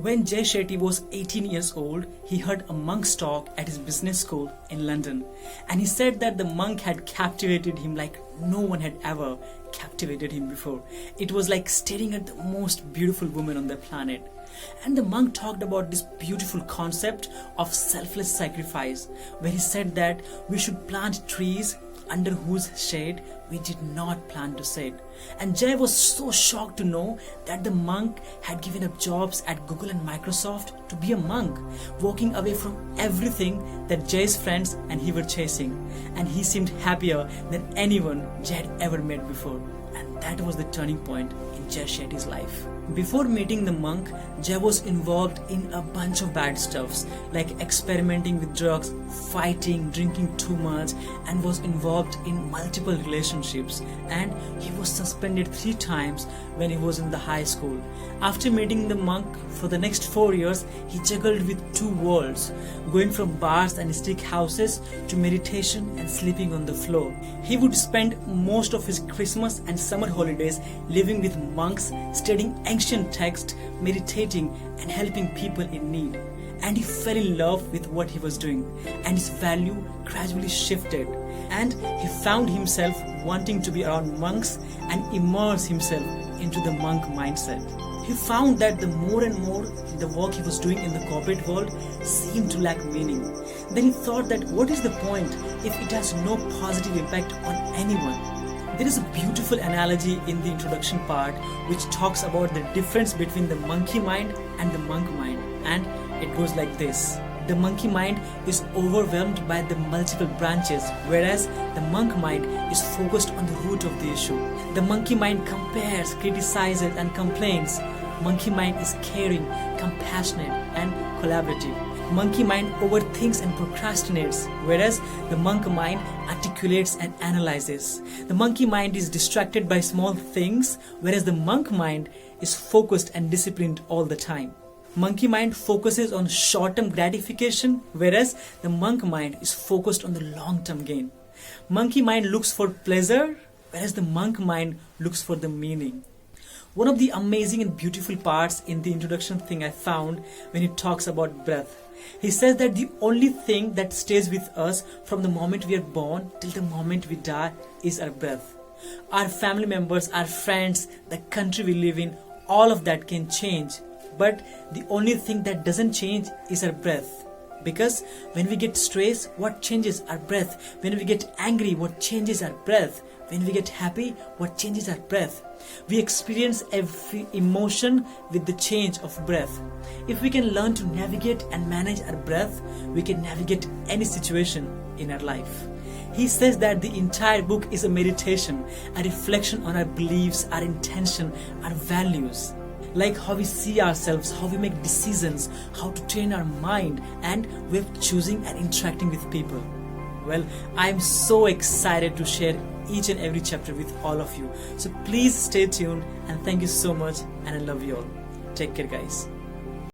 When Jay Shetty was 18 years old, he heard a monk's talk at his business school in London, and he said that the monk had captivated him like no one had ever captivated him before. It was like staring at the most beautiful woman on the planet. And the monk talked about this beautiful concept of selfless sacrifice, where he said that we should plant trees under whose shade we did not plan to sit. And Jay was so shocked to know that the monk had given up jobs at Google and Microsoft to be a monk, walking away from everything that Jay's friends and he were chasing. And he seemed happier than anyone Jay had ever met before. And that was the turning point in Jay Shetty's life. Before meeting the monk, Jay was involved in a bunch of bad stuffs, like experimenting with drugs, fighting, drinking too much, and was involved in multiple relationships. And he was suspended 3 times when he was in the high school. After meeting the monk, for the next 4 years, he juggled with 2 worlds, going from bars and stick houses to meditation and sleeping on the floor. He would spend most of his Christmas and summer holidays living with monks, studying ancient texts, meditating and helping people in need. And he fell in love with what he was doing, and his value gradually shifted, and he found himself wanting to be around monks and immerse himself into the monk mindset. He found that the more and more the work he was doing in the corporate world seemed to lack meaning. Then he thought that what is the point if it has no positive impact on anyone? There is a beautiful analogy in the introduction part which talks about the difference between the monkey mind and the monk mind, and it goes like this. The monkey mind is overwhelmed by the multiple branches, whereas the monk mind is focused on the root of the issue. The monkey mind compares, criticizes and complains. Monkey mind is caring, compassionate and collaborative. Monkey mind overthinks and procrastinates, whereas the monk mind articulates and analyzes. The monkey mind is distracted by small things, whereas the monk mind is focused and disciplined all the time. Monkey mind focuses on short-term gratification, whereas the monk mind is focused on the long-term gain. Monkey mind looks for pleasure, whereas the monk mind looks for the meaning. One of the amazing and beautiful parts in the introduction thing I found when he talks about breath. He says that the only thing that stays with us from the moment we are born till the moment we die is our breath. Our family members, our friends, the country we live in, all of that can change. But the only thing that doesn't change is our breath. Because when we get stressed, what changes? Our breath. When we get angry, what changes? Our breath. When we get happy, what changes? Our breath. We experience every emotion with the change of breath. If we can learn to navigate and manage our breath, we can navigate any situation in our life. He says that the entire book is a meditation, a reflection on our beliefs, our intention, our values. Like how we see ourselves, how we make decisions, how to train our mind, and way of choosing and interacting with people. Well, I'm so excited to share each and every chapter with all of you. So please stay tuned, and thank you so much, and I love you all. Take care, guys.